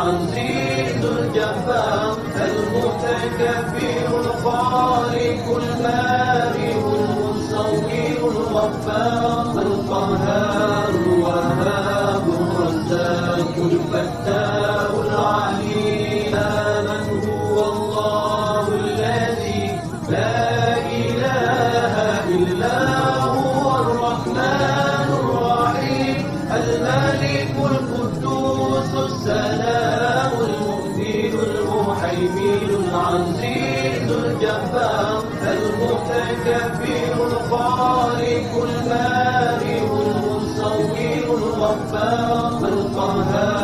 العزيز الجبار المتكبر الخالق البارئ المصور الغفار القهار الوهاب الرزاق الفتاح العليم من هو الله الذي لا إله إلا هو الرحمن الرحيم الملك القدوس السلام المؤمن المهيمن العزيز الجبار المتكبر الخالق البارئ المصور الغفار القهار